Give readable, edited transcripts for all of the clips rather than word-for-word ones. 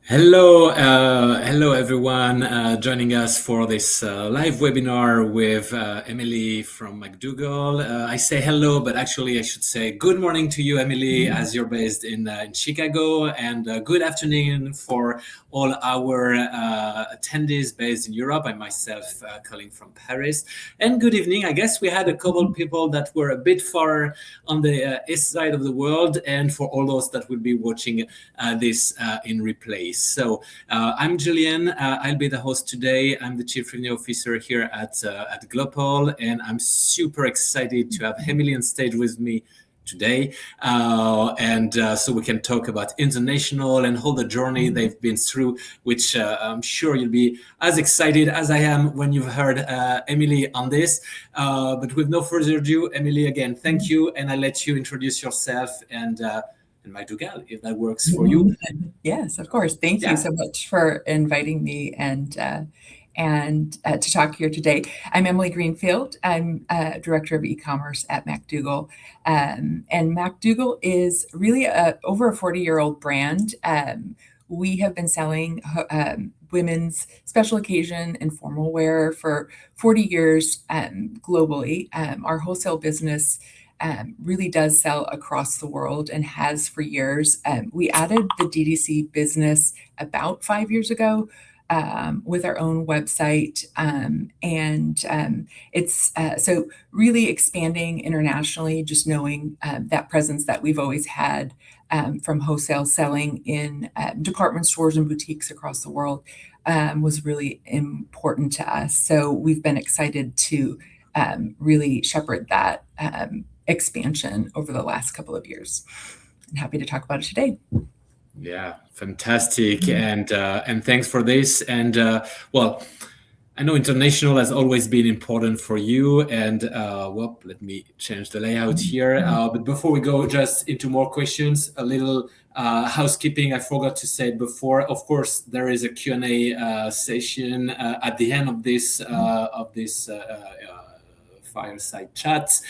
Hello everyone joining us for this live webinar with Emily from Mac Duggal. I say hello, but actually I should say good morning to you, Emily, as you're based in Chicago, and good afternoon for all our attendees based in Europe. I myself calling from Paris, and good evening. I guess we had a couple of people that were a bit far on the east side of the world, and for all those that will be watching this in replay. So I'm Julien. I'll be the host today. I'm the Chief Revenue Officer here at Glopal, and I'm super excited to have Emily on stage with me today. So we can talk about international and all the journey they've been through, which I'm sure you'll be as excited as I am when you've heard Emily on this. But with no further ado, Emily, again, thank you. And I'll let you introduce yourself and Mac Duggal, if that works for you. Yes, of course. Thank you so much for inviting me and to talk here today. I'm Emily Greenfield. I'm Director of E-commerce at Mac Duggal. And Mac Duggal is really over a 40-year-old brand. We have been selling women's special occasion and formal wear for 40 years globally. Our wholesale business really does sell across the world and has for years. We added the DTC business about 5 years ago with our own website. It's so really expanding internationally, just knowing that presence that we've always had from wholesale selling in department stores and boutiques across the world was really important to us. So we've been excited to really shepherd that expansion over the last couple of years. I'm happy to talk about it today. Yeah, fantastic, and thanks for this. And well, I know international has always been important for you. And well, let me change the layout here. But before we go just into more questions, a little housekeeping. I forgot to say before. Of course, there is a Q&A session at the end of this fireside chats.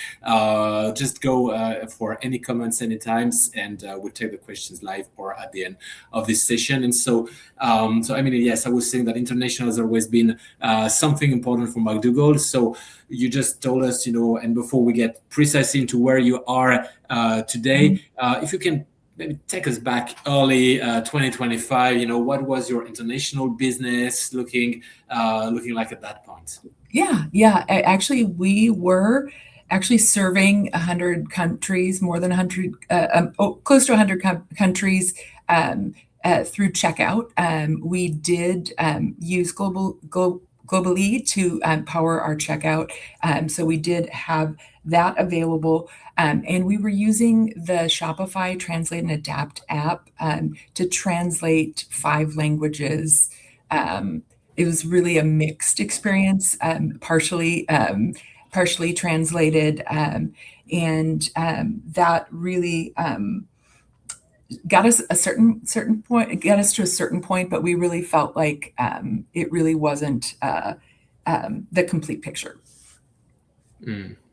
Just go for any comments anytime, and we'll take the questions live or at the end of this session. And so I mean, yes, I was saying that international has always been something important for Mac Duggal. So you just told us, and before we get precisely into where you are today, if you can maybe take us back early 2025, what was your international business looking like at that point? Yeah. Actually, we were serving 100 countries, more than 100, close to 100 countries through checkout. We did use Globally to power our checkout. So we did have that available. And we were using the Shopify Translate and Adapt app to translate 5 languages. It was really a mixed experience, partially translated, and that really got us a certain point. Got us to a certain point, but we really felt like it really wasn't the complete picture.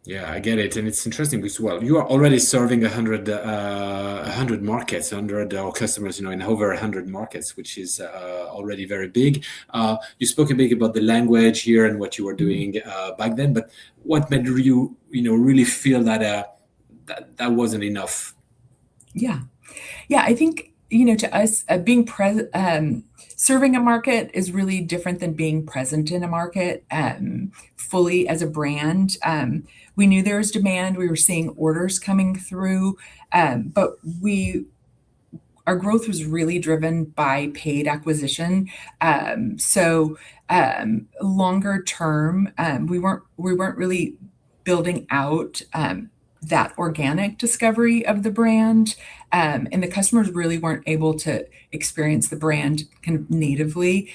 Yeah, I get it, and it's interesting because you are already serving 100 markets, 100 customers, in over 100 markets, which is already very big. You spoke a bit about the language here and what you were doing back then, but what made you, really feel that that wasn't enough? Yeah, I think to us, being serving a market is really different than being present in a market fully as a brand. We knew there was demand. We were seeing orders coming through, but our growth was really driven by paid acquisition. So longer term, we weren't really building out that organic discovery of the brand, and the customers really weren't able to experience the brand kind of natively.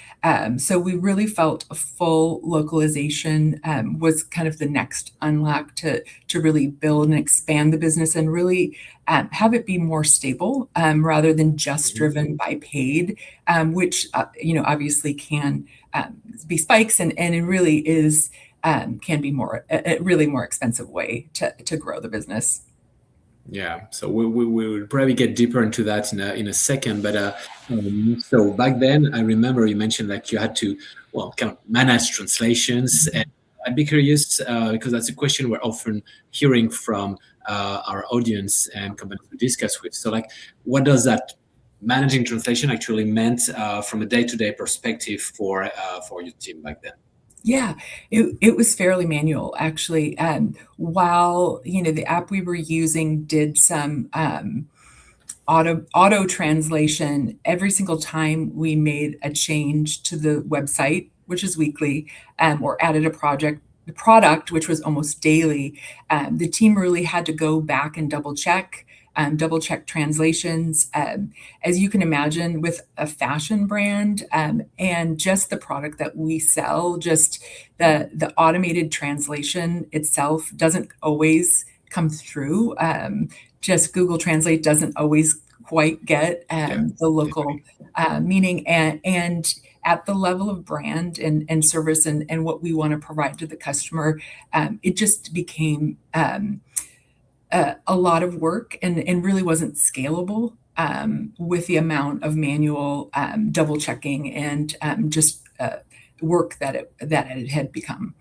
So we really felt a full localization was kind of the next unlock to really build and expand the business and really have it be more stable rather than just driven by paid, which obviously can be spikes, and it really is. Can be a really more expensive way to grow the business. Yeah, so we will probably get deeper into that in a second. But so back then, I remember you mentioned like you had to, well, kind of manage translations. And I'd be curious because that's a question we're often hearing from our audience and companies we discuss with. So, like, what does that managing translation actually meant from a day-to-day perspective for your team back then? Yeah, it was fairly manual, actually. While, the app we were using did some auto translation every single time we made a change to the website, which is weekly, or added the product, which was almost daily. The team really had to go back and double check translations. As you can imagine, with a fashion brand, and just the product that we sell, just the automated translation itself doesn't always come through. Just Google Translate doesn't always quite get Yeah, the I local agree. meaning, and at the level of brand and service and what we want to provide to the customer, it just became a lot of work and really wasn't scalable with the amount of manual double checking and just work that it had become.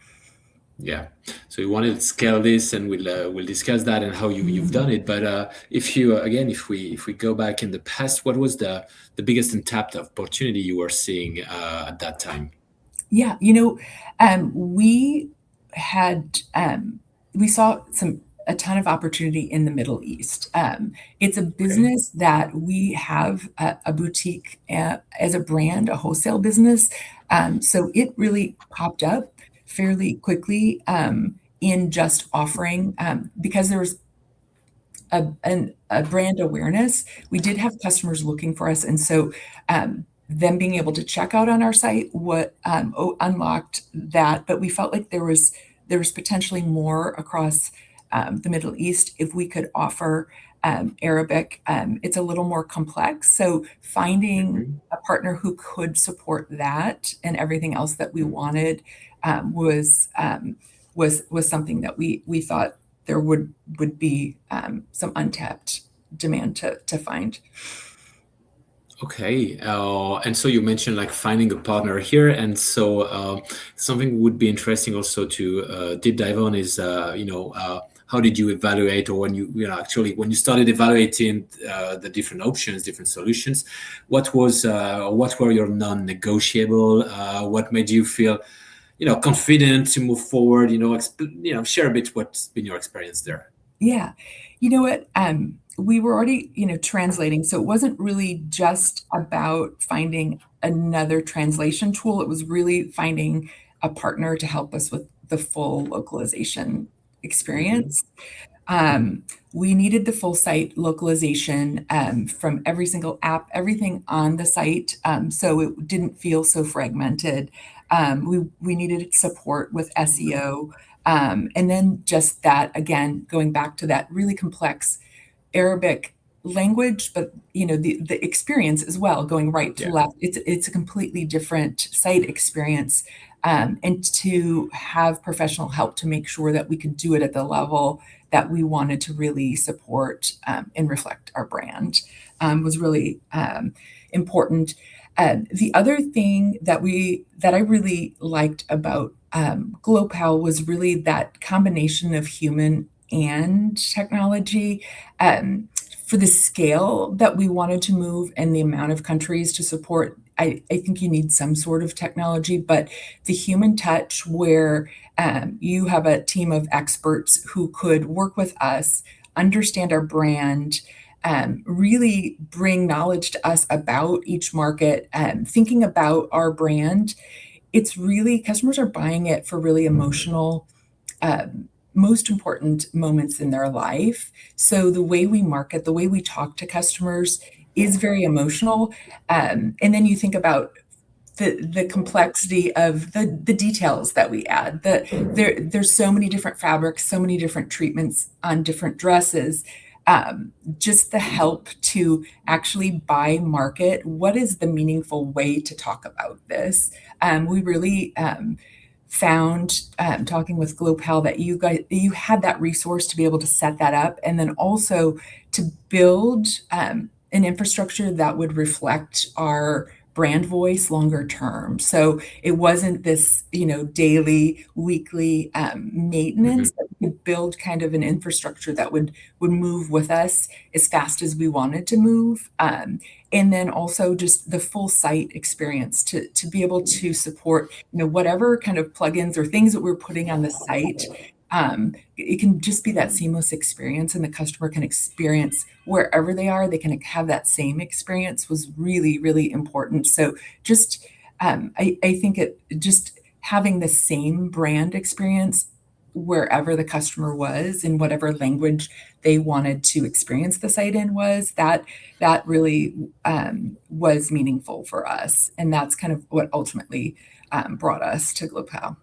Yeah. So we wanted to scale this, and we'll discuss that and how you've done it. But if you again, if we go back in the past, what was the biggest untapped opportunity you were seeing at that time? Yeah, we had we saw a ton of opportunity in the Middle East. It's a Okay. business that we have a boutique as a brand, a wholesale business. So it really popped up fairly quickly in just offering because there was a brand awareness. We did have customers looking for us, and so them being able to check out on our site what unlocked that. But we felt like there was potentially more across the Middle East if we could offer Arabic. It's a little more complex, so finding Mhm. a partner who could support that and everything else that we wanted was something that we thought there would be some untapped demand to find. Okay. And so you mentioned like finding a partner here, and so something would be interesting also to deep dive on is how did you evaluate, or when actually when you started evaluating the different options, different solutions, what were your non-negotiable? What made you feel confident to move forward? Share a bit what's been your experience there. Yeah. You know what? We were already, translating, so it wasn't really just about finding another translation tool. It was really finding a partner to help us with the full localization Hmm. experience. Um, we needed the full site localization from every single app, everything on the site, so it didn't feel so fragmented. We needed support with SEO, and then just that again, going back to that really complex Arabic language, but the experience as well, going right to Yeah. left. It's a completely different site experience, and to have professional help to make sure that we could do it at the level that we wanted to really support and reflect our brand was really important. The other thing that I really liked about Glopal was really that combination of human and technology. Um, for the scale that we wanted to move and the amount of countries to support, I think you need some sort of technology, but the human touch where you have a team of experts who could work with us, understand our brand, really bring knowledge to us about each market, thinking about our brand. It's really customers are buying it for really emotional most important moments in their life. So the way we market, the way we talk to customers is very emotional. And then you think about the complexity of the details that we add. There's so many different fabrics, so many different treatments on different dresses. Just the help to actually buy market. What is the meaningful way to talk about this? We really found, talking with Glopal, that you had that resource to be able to set that up, and then also to build an infrastructure that would reflect our brand voice longer term. So it wasn't this, daily, weekly maintenance, that we could build kind of an infrastructure that would move with us as fast as we wanted to move. And then also just the full site experience to be able to support, whatever kind of plugins or things that we're putting on the site. It can just be that seamless experience, and the customer can experience wherever they are. They can have that same experience was really, really important. So just, I think it just having the same brand experience wherever the customer was, in whatever language they wanted to experience the site in, that really was meaningful for us. And that's kind of what ultimately brought us to Glopal.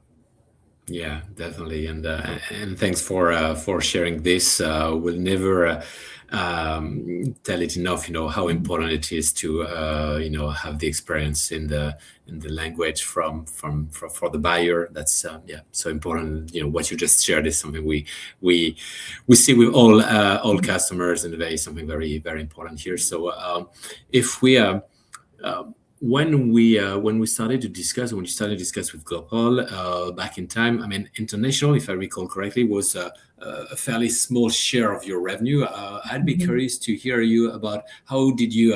Yeah, definitely, and thanks for sharing this. We'll never tell it enough. How important it is to have the experience in the language for the buyer. That's so important. What you just shared is something we see with all customers, and something very, very important here. So if we when we started to discuss, when you started to discuss with Glopal back in time, I mean, international, if I recall correctly, was a fairly small share of your revenue. I'd be curious to hear you about how did you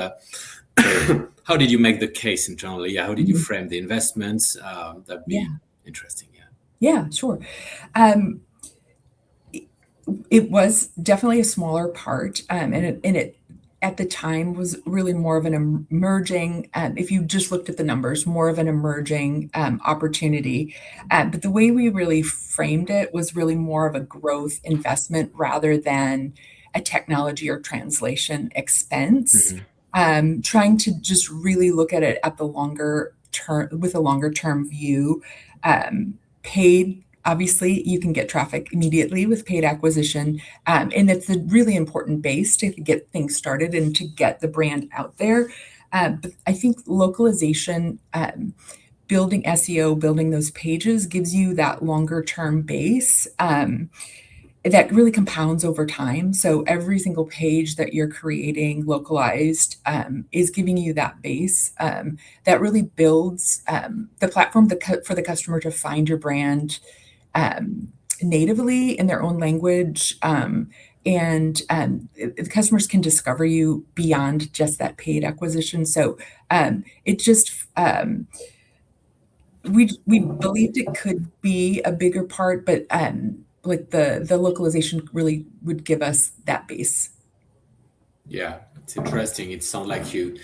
how did you make the case internally? Yeah, how did you frame the investments? That'd be interesting. Yeah, sure. It was definitely a smaller part, and it at the time was really more of an emerging, if you just looked at the numbers, more of an emerging opportunity. But the way we really framed it was really more of a growth investment rather than a technology or translation expense. Trying to just really look at it at the longer term, with a longer term view. Paid, obviously, you can get traffic immediately with paid acquisition, and it's a really important base to get things started and to get the brand out there. But I think localization, building SEO, building those pages gives you that longer term base that really compounds over time. So every single page that you're creating localized is giving you that base that really builds the platform for the customer to find your brand natively in their own language, and the customers can discover you beyond just that paid acquisition. So it just we believed it could be a bigger part, but like the localization really would give us that base. Yeah, it's interesting. It sounds like you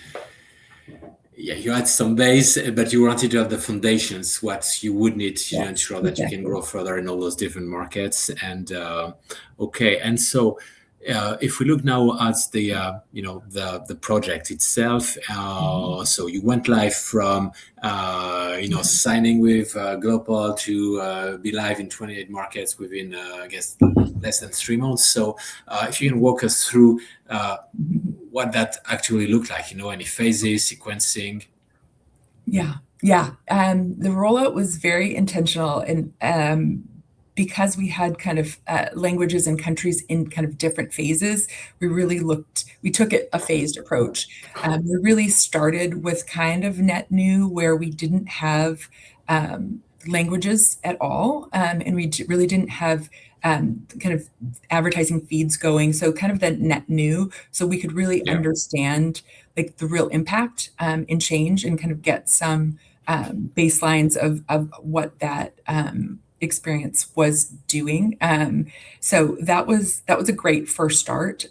had some base, but you wanted to have the foundations, what you would need to ensure that you can grow further in all those different markets. And okay, and so if we look now at the the project itself, so you went live from signing with Glopal to be live in 28 markets within I guess less than 3 months. So if you can walk us through what that actually looked like, any phases, sequencing. Yeah. The rollout was very intentional, and because we had kind of languages and countries in kind of different phases, we took it a phased approach. We really started with kind of net new, where we didn't have languages at all, and we really didn't have kind of advertising feeds going. So kind of the net new, so we could really understand like the real impact and change, and kind of get some baselines of what that experience was doing. So that was a great first start.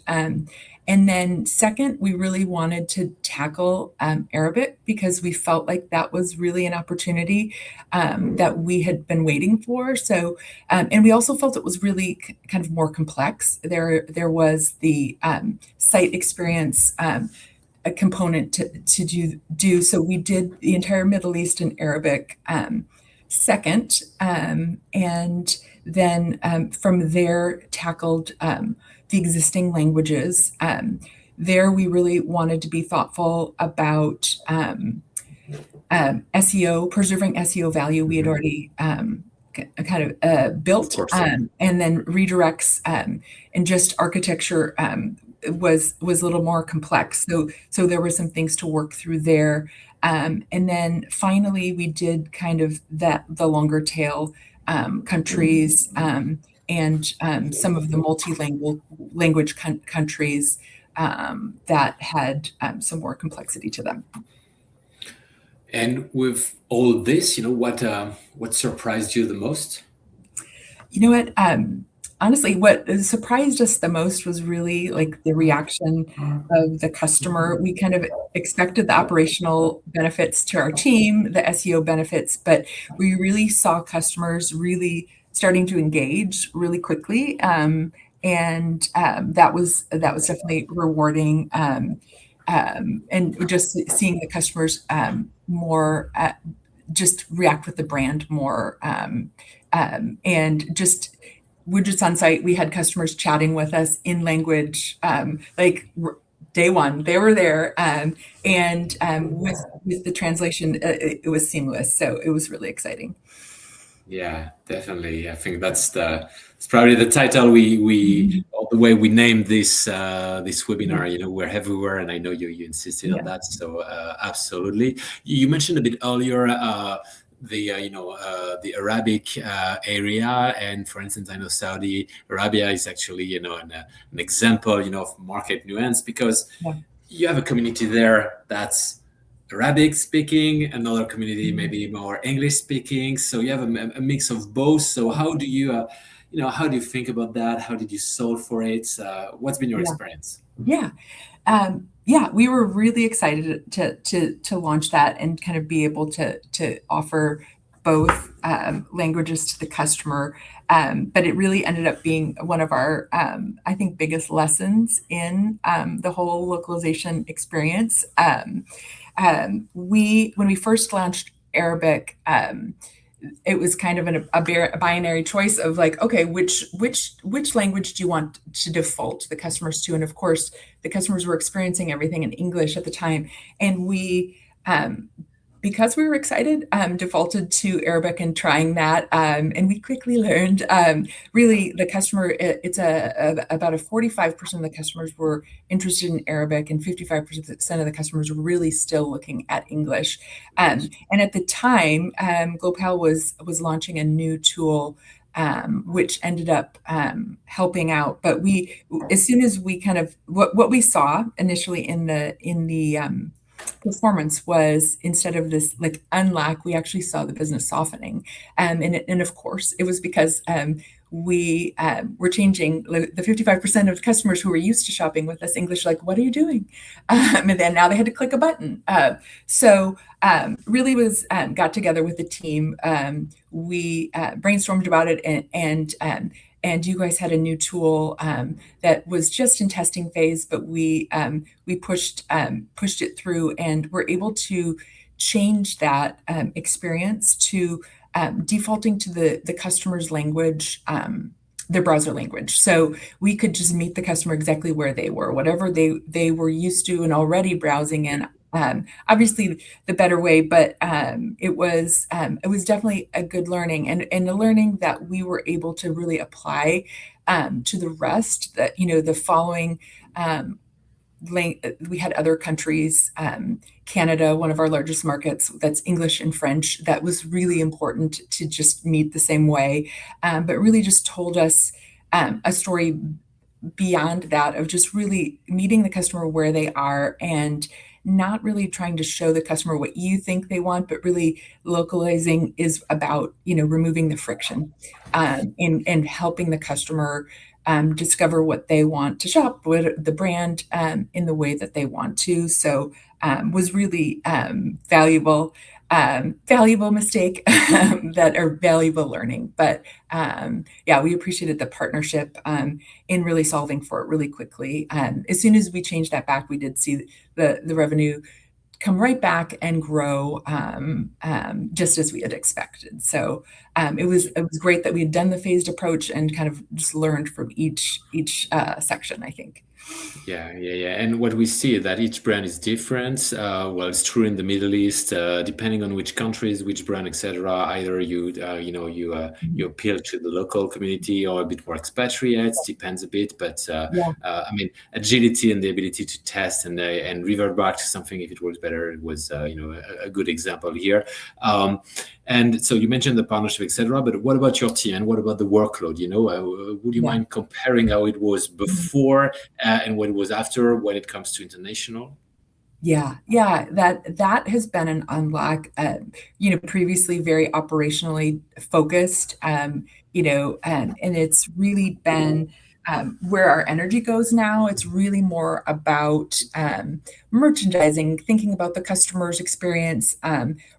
And then second, we really wanted to tackle Arabic, because we felt like that was really an opportunity that we had been waiting for. So, and we also felt it was really kind of more complex. There was the site experience a component to do. So we did the entire Middle East in Arabic second, and then from there tackled the existing languages. There we really wanted to be thoughtful about SEO, preserving SEO value. We had already kind of Of built, course, yeah. and then redirects, and just architecture was a little more complex. So there were some things to work through there. And then finally, we did kind of the longer tail countries, and some of the language countries that had some more complexity to them. And with all this, what surprised you the most? You know what? Honestly, what surprised us the most was really like the reaction of the customer. We kind of expected the operational benefits to our team, the SEO benefits, but we really saw customers really starting to engage really quickly. And that was definitely rewarding. And just seeing the customers more just react with the brand more. And just widgets on site, we had customers chatting with us in language, day one, they were there, and with the translation, it was seamless. So it was really exciting. Yeah, definitely. I think it's probably the title we all the way we named this webinar. We're everywhere, and I know you insisted on Yeah, that. So absolutely. You mentioned a bit earlier the Arabic area, and for instance, I know Saudi Arabia is actually an example of market nuance, because yeah, you have a community there that's Arabic speaking, another community mhm, maybe more English speaking. So you have a mix of both. So how do you, how do you think about that? How did you solve for it? What's been your yeah, experience? yeah. Yeah, we were really excited to launch that and kind of be able to offer both languages to the customer. But it really ended up being one of our, I think, biggest lessons in the whole localization experience. When we first launched Arabic, it was kind of a binary choice of like, okay, which language do you want to default the customers to? And of course, the customers were experiencing everything in English at the time, and we because we were excited, defaulted to Arabic and trying that. And we quickly learned, really the customer, it's about a 45% of the customers were interested in Arabic, and 55% of the customers were really still looking at English. And at the time, Glopal was launching a new tool, which ended up helping out. But as soon as we kind of, what we saw initially in the performance was, instead of this like unlock, we actually saw the business softening. And of course, it was because we were changing the 55% of customers who were used to shopping with us English, like, what are you doing? And then now they had to click a button. So really was got together with the team. We brainstormed about it, and you guys had a new tool that was just in testing phase, but we pushed it through, and were able to change that experience to defaulting to the customer's language, their browser language. So we could just meet the customer exactly where they were, whatever they were used to and already browsing in. Obviously the better way, but it was definitely a good learning, and a learning that we were able to really apply to the rest. That the following we had other countries, Canada, one of our largest markets, that's English and French. That was really important to just meet the same way, but really just told us a story beyond that of just really meeting the customer where they are, and not really trying to show the customer what you think they want, but really localizing is about removing the friction, and helping the customer discover what they want to shop with the brand in the way that they want to. So was really valuable mistake that are valuable learning. But yeah, we appreciated the partnership in really solving for it really quickly. As soon as we changed that back, we did see the revenue come right back and grow, just as we had expected. So it was great that we had done the phased approach and kind of just learned from each section, I think. Yeah. And what we see is that each brand is different. Well, it's true in the Middle East, depending on which countries, which brand, etc. Either you appeal to the local community or a bit more expatriates. Depends a bit, but Yeah. I mean, agility and the ability to test and revert back to something if it works better was a good example here. And so you mentioned the partnership, etc. But what about your team and what about the workload? Would you Yeah. mind comparing how it was before and what it was after when it comes to international? Yeah, that has been an unlock. Previously very operationally focused, and it's really been where our energy goes now. It's really more about merchandising, thinking about the customer's experience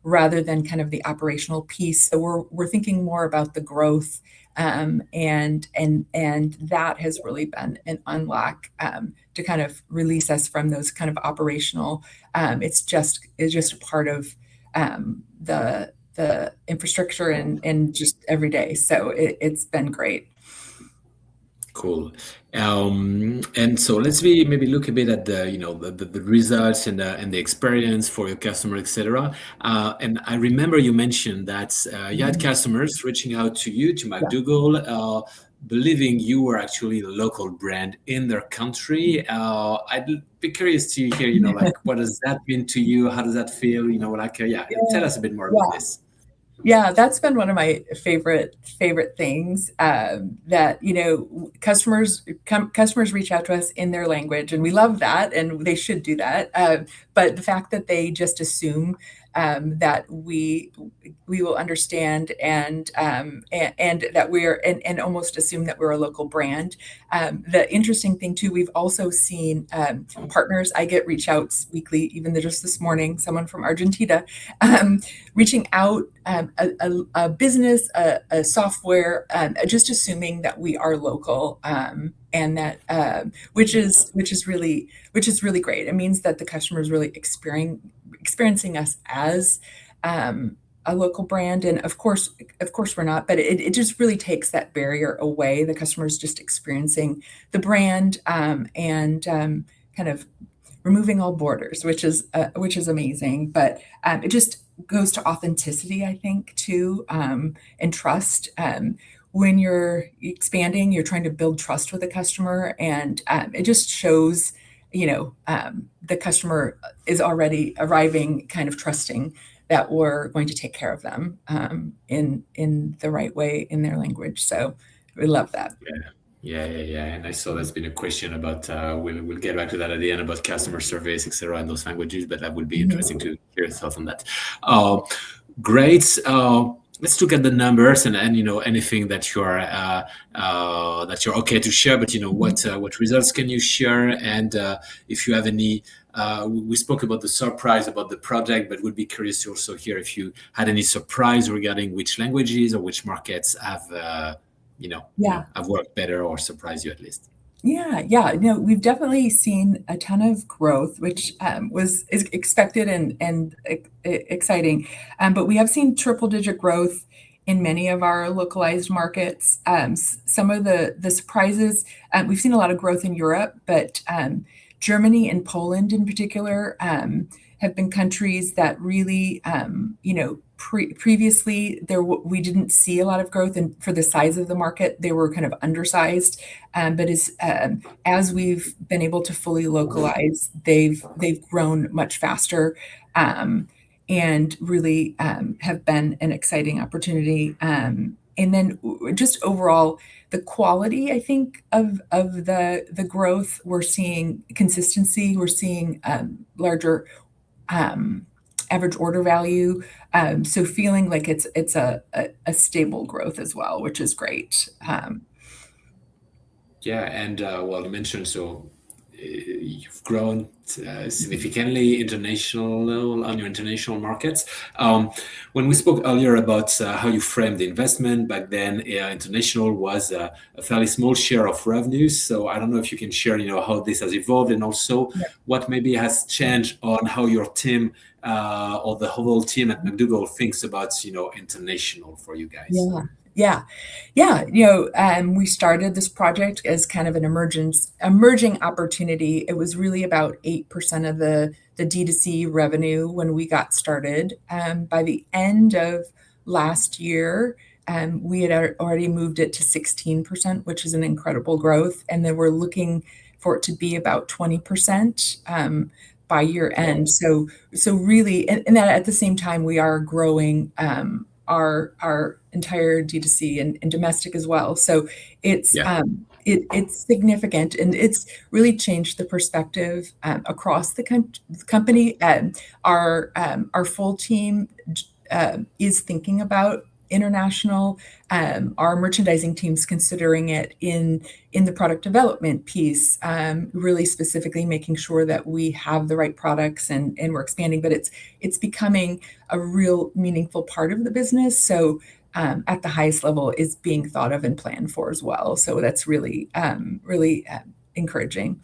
rather than kind of the operational piece. So we're thinking more about the growth, and that has really been an unlock to kind of release us from those kind of operational. It's just a part of the infrastructure and just every day. So it's been great. Cool. And so let's maybe look a bit at the results and the experience for your customer, etc. And I remember you mentioned that you had Mhm. customers reaching out to you, to Yeah. McDougall, believing you were actually the local brand in their country. I'd be curious to hear, like what does that mean to you? How does that feel? Yeah, tell us a bit more about Yeah. this. Yeah, that's been one of my favorite things, that, customers reach out to us in their language, and we love that, and they should do that. But the fact that they just assume that we will understand, and that and almost assume that we're a local brand. The interesting thing too, we've also seen partners. I get reach outs weekly, even just this morning, someone from Argentina reaching out, a business, a software, just assuming that we are local, and that which is really great. It means that the customer is really experiencing us as a local brand, and of course we're not, but it just really takes that barrier away. The customer is just experiencing the brand, and kind of removing all borders, which is amazing. But it just goes to authenticity, I think, too, and trust. When you're expanding, you're trying to build trust with the customer, and it just shows, the customer is already arriving, kind of trusting that we're going to take care of them in the right way in their language. So we love that. Yeah. And I saw there's been a question about we'll get back to that at the end about customer service, etc. in those languages, but that would be interesting Mhm. to hear your thoughts on that. Great. Let's look at the numbers and anything that you're okay to share. But what results can you share? And if you have any, we spoke about the surprise about the project, but would be curious to also hear if you had any surprise regarding which languages or which markets Yeah. have worked better or surprised you at least. Yeah. No, we've definitely seen a ton of growth, which is expected and exciting. But we have seen triple-digit growth in many of our localized markets. Some of the surprises, we've seen a lot of growth in Europe, but Germany and Poland in particular have been countries that really, previously we didn't see a lot of growth, and for the size of the market, they were kind of undersized. But as we've been able to fully localize, they've grown much faster, and really have been an exciting opportunity. And then just overall, the quality, I think, of the growth, we're seeing consistency, we're seeing larger average order value. So feeling like it's a stable growth as well, which is great. Yeah, and well, you mentioned you've grown significantly international on your international markets. When we spoke earlier about how you framed the investment back then, international was a fairly small share of revenues. So I don't know if you can share, how this has evolved, and also what maybe has changed on how your team or the whole team at McDougall thinks about, international for you guys. Yeah. Yeah. Yeah. We started this project as kind of an emerging opportunity. It was really about 8% of the D2C revenue when we got started. By the end of last year, we had already moved it to 16%, which is an incredible growth. And then we're looking for it to be about 20% by year end. So really, and that at the same time, we are growing our entire D2C and domestic as well. So it's Yeah. it's significant, and it's really changed the perspective across the company. Our full team is thinking about international. Our merchandising team's considering it in the product development piece, really specifically making sure that we have the right products and we're expanding. But it's becoming a real meaningful part of the business. So at the highest level is being thought of and planned for as well. So that's really encouraging.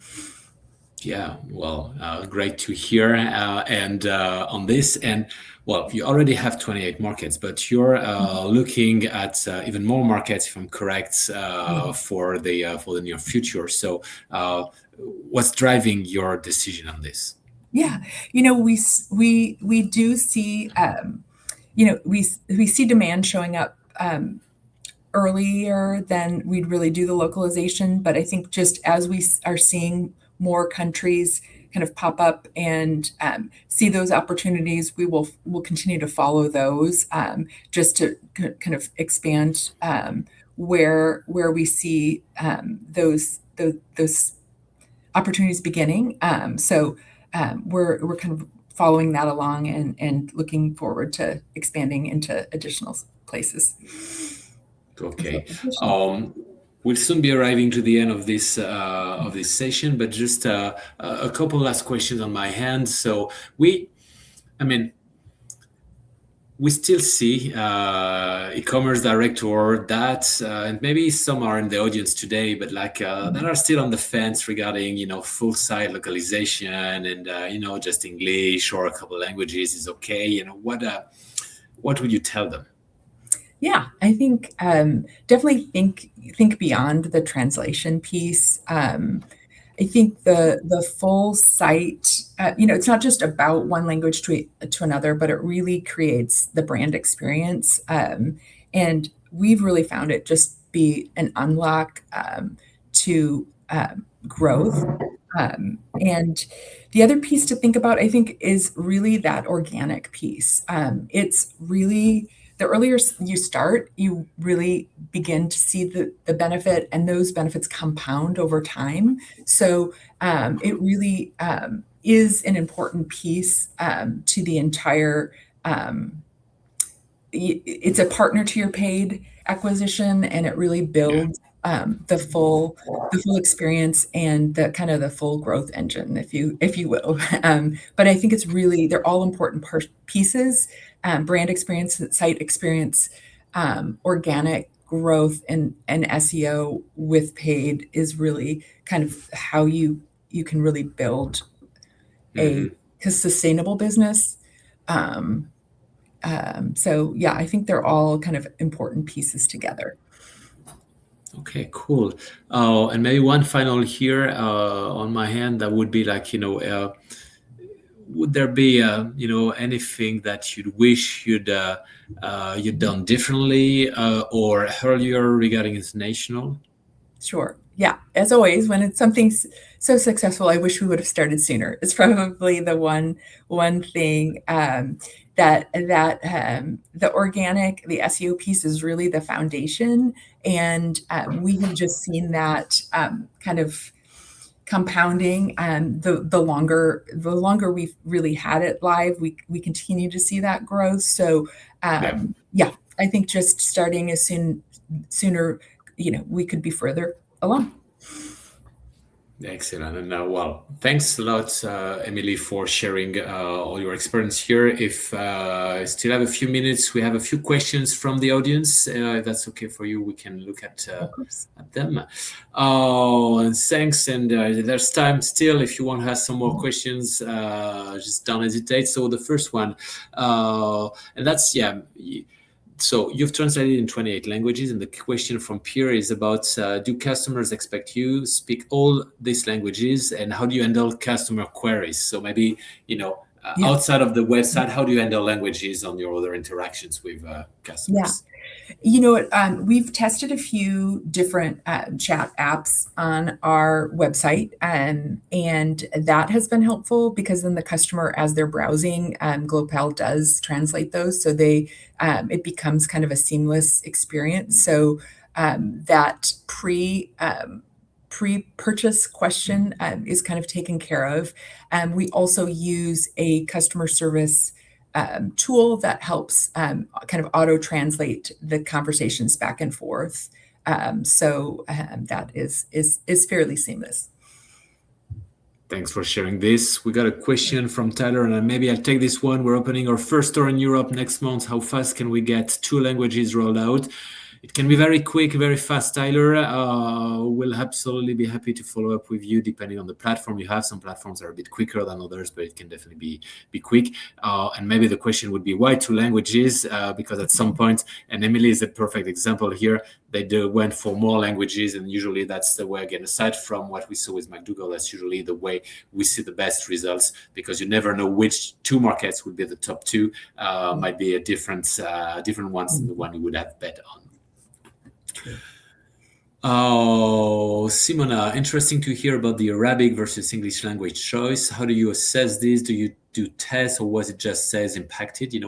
Yeah, well, great to hear. And on this, and well, you already have 28 markets, but you're looking at even more markets, if I'm correct, for the near future. So, what's driving your decision on this? Yeah, we do see we see demand showing up earlier than we'd really do the localization. But I think just as we are seeing more countries kind of pop up and see those opportunities, we'll continue to follow those just to kind of expand where we see those opportunities beginning. We're kind of following that along and looking forward to expanding into additional places. Okay. We'll soon be arriving to the end of this session, but just a couple last questions on my hand. So I mean, we still see e-commerce director that, and maybe some are in the audience today, but like that are still on the fence regarding full site localization and just English or a couple languages is okay. What would you tell them? Yeah, I think definitely think beyond the translation piece. I think the full site, it's not just about one language to another, but it really creates the brand experience. And we've really found it just be an unlock to growth. And the other piece to think about, I think, is really that organic piece. It's really the earlier you start, you really begin to see the benefit, and those benefits compound over time. So it really is an important piece to the entire. It's a partner to your paid acquisition, and it really builds the full experience and the kind of the full growth engine, if you will. But I think it's really they're all important pieces. Brand experience, site experience, organic growth, and SEO with paid is really kind of how you can really build a sustainable business. So yeah, I think they're all kind of important pieces together. Okay, cool. And maybe one final here on my hand that would be like, would there be anything that you'd wish you'd done differently or earlier regarding international? Sure. Yeah. As always, when it's something so successful, I wish we would have started sooner. It's probably the one thing that the organic, the SEO piece is really the foundation, and we have just seen that kind of compounding. The longer we've really had it live, we continue to see that growth. So yeah, I think just starting sooner, we could be further along. Excellent. And well, thanks a lot, Emily, for sharing all your experience here. If I still have a few minutes, we have a few questions from the audience. If that's okay for you, we can look at them. Oh, and thanks. And there's time still. If you want to ask some more questions, just don't hesitate. So the first one, and that's, So you've translated in 28 languages, and the question from Pierre is about, do customers expect you speak all these languages, and how do you handle customer queries? So maybe, outside of the website, how do you handle languages on your other interactions with customers? We've tested a few different chat apps on our website, and that has been helpful because then the customer, as they're browsing, Glopal does translate those, so it becomes kind of a seamless experience. So that pre-purchase question is kind of taken care of. We also use a customer service tool that helps kind of auto-translate the conversations back and forth. So that is fairly seamless. Thanks for sharing this. We got a question from Tyler, and maybe I'll take this one. We're opening our first store in Europe next month. How fast can we get 2 languages rolled out? It can be very quick, very fast, Tyler. We'll absolutely be happy to follow up with you depending on the platform you have. Some platforms are a bit quicker than others, but it can definitely be quick. And maybe the question would be, why 2 languages? Because at some point, and Emily is a perfect example here, they went for more languages, and usually that's the way, again, aside from what we saw with Mac Duggal, that's usually the way we see the best results, because you never know which 2 markets would be the top 2. Might be a different ones than the one you would have bet on. Oh, Simona, interesting to hear about the Arabic versus English language choice. How do you assess this? Do you do tests, or was it just sales impacted? If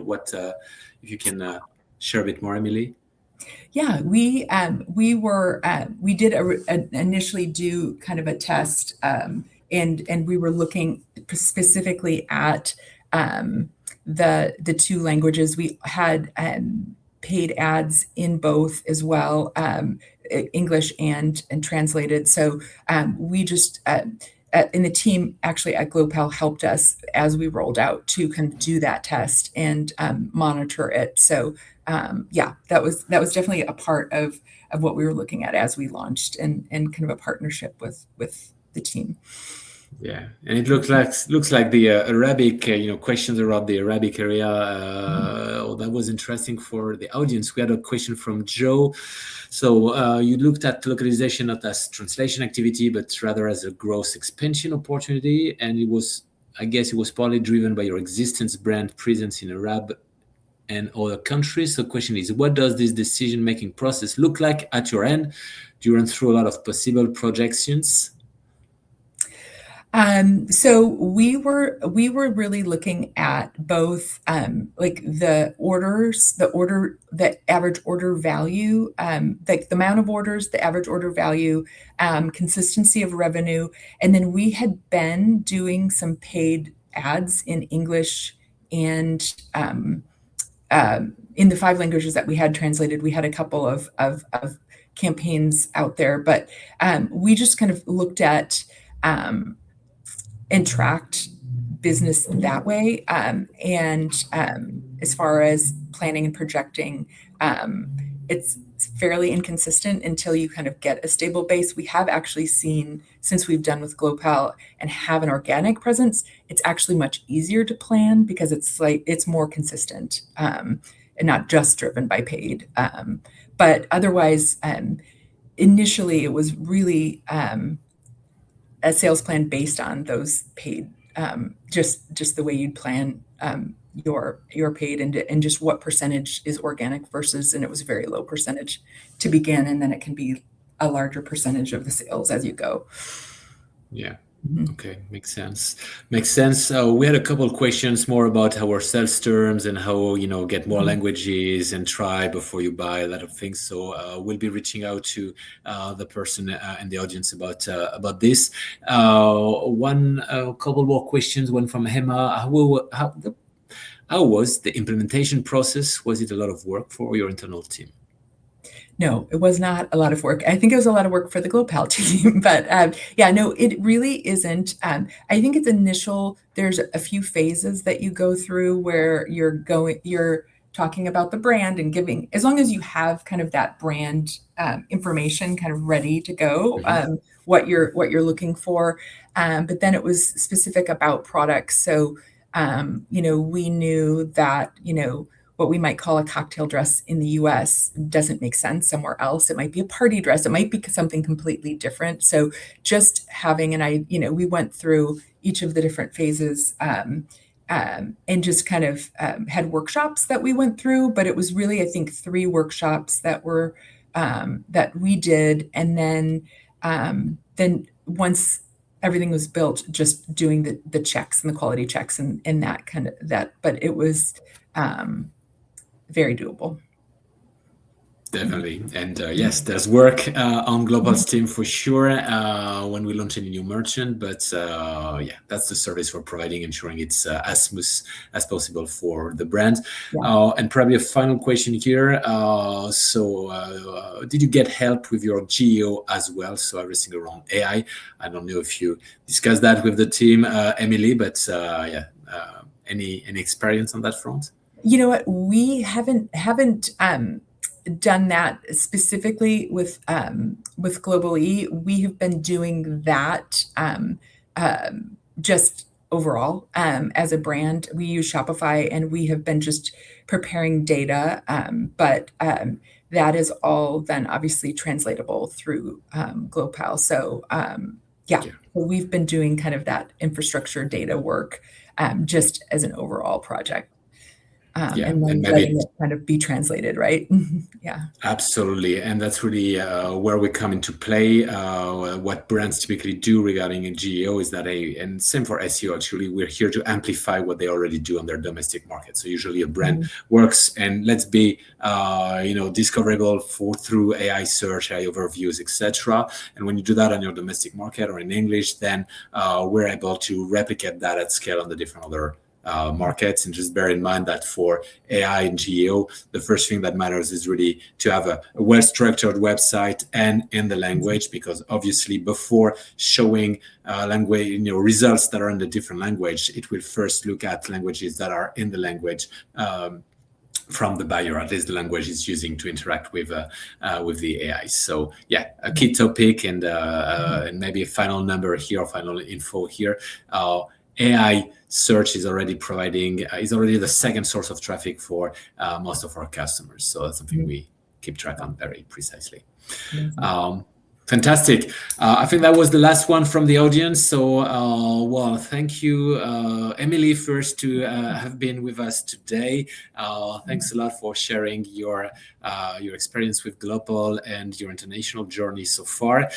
you can share a bit more, Emily? Yeah, we did initially do kind of a test, and we were looking specifically at the 2 languages. We had paid ads in both as well, English and translated. So we just and the team actually at Glopal helped us as we rolled out to kind of do that test and monitor it. So that was definitely a part of what we were looking at as we launched, and kind of a partnership with the team. Yeah, and it looks like the Arabic, questions around the Arabic area. That was interesting for the audience. We had a question from Joe. So you looked at localization not as translation activity, but rather as a growth expansion opportunity, and I guess it was partly driven by your existence brand presence in Arab and other countries. So the question is, what does this decision-making process look like at your end? Do you run through a lot of possible projections? So we were really looking at both like the average order value, like the amount of orders, the average order value, consistency of revenue, and then we had been doing some paid ads in English and in the 5 languages that we had translated. We had a couple of campaigns out there, but we just kind of looked at and tracked business that way. And as far as planning and projecting, it's fairly inconsistent until you kind of get a stable base. We have actually seen, since we've done with Glopal and have an organic presence, it's actually much easier to plan because it's more consistent and not just driven by paid. But otherwise, initially it was really a sales plan based on those paid, just the way you'd plan your paid, and just what percentage is organic versus, and it was a very low percentage to begin, and then it can be a larger percentage of the sales as you go. Yeah. Okay, makes sense. We had a couple of questions more about our sales terms and how get more languages and try before you buy, a lot of things. So we'll be reaching out to the person in the audience about this. A couple more questions. One from Hema. How was the implementation process? Was it a lot of work for your internal team? No, it was not a lot of work. I think it was a lot of work for the Glopal team, but no, it really isn't. I think it's initial. There's a few phases that you go through where you're talking about the brand and giving, as long as you have kind of that brand information kind of ready to go, what you're looking for. But then it was specific about products. So, we knew that, what we might call a cocktail dress in the US doesn't make sense somewhere else. It might be a party dress. It might be something completely different. So just having we went through each of the different phases and just kind of had workshops that we went through, but it was really, I think, 3 workshops that were that we did, and then once everything was built, just doing the checks and the quality checks and that kind of that. But it was very doable. Definitely. And yes, there's work on Glopal's team for sure when we launch any new merchant. But yeah, that's the service we're providing, ensuring it's as smooth as possible for the brand. Yeah. And probably a final question here. So did you get help with your GEO as well? So everything around AI. I don't know if you discussed that with the team, Emily, but yeah, any experience on that front? You know what? We haven't done that specifically with Global E. We have been doing that just overall as a brand. We use Shopify, and we have been just preparing data, but that is all then obviously translatable through Glopal. So yeah, we've been doing kind of that infrastructure data work just as an overall project. Yeah, and then maybe letting it kind of be translated, right? Yeah. Absolutely. And that's really where we come into play. What brands typically do regarding a GEO is that and same for SEO, actually, we're here to amplify what they already do on their domestic market. So usually a brand works, and let's be, discoverable through AI search, AI overviews, etc. And when you do that on your domestic market or in English, then we're able to replicate that at scale on the different other markets. And just bear in mind that for AI and GEO, the first thing that matters is really to have a well-structured website and in the language, because obviously before showing language, results that are in the different language, it will first look at languages that are in the language from the buyer, at least the language is using to interact with the AI. So yeah, a key topic, and maybe a final number here, or final info here. AI search is already the second source of traffic for most of our customers. So that's something we keep track on very precisely. Fantastic. I think that was the last one from the audience. So, well, thank you, Emily, first to have been with us today. Thanks a lot for sharing your experience with Glopal and your international journey so far.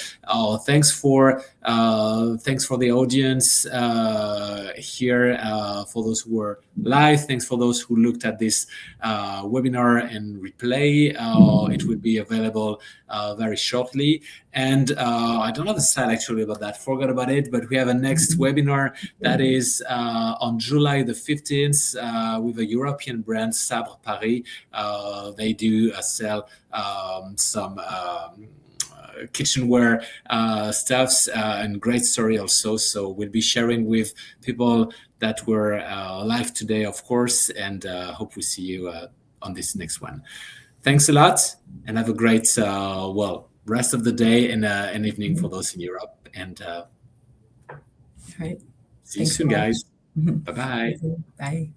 Thanks for the audience here. For those who were live, thanks for those who looked at this webinar and replay. It will be available very shortly. And I don't have a slide actually about that, forgot about it, but we have a next webinar that is on July the 15th with a European brand, Sabre Paris. They do sell some kitchenware stuffs, and great story also. So we'll be sharing with people that were live today, of course, and hope we see you on this next one. Thanks a lot, and have a great rest of the day and evening for those in Europe. And all right. See you soon, guys. Bye-bye. Bye.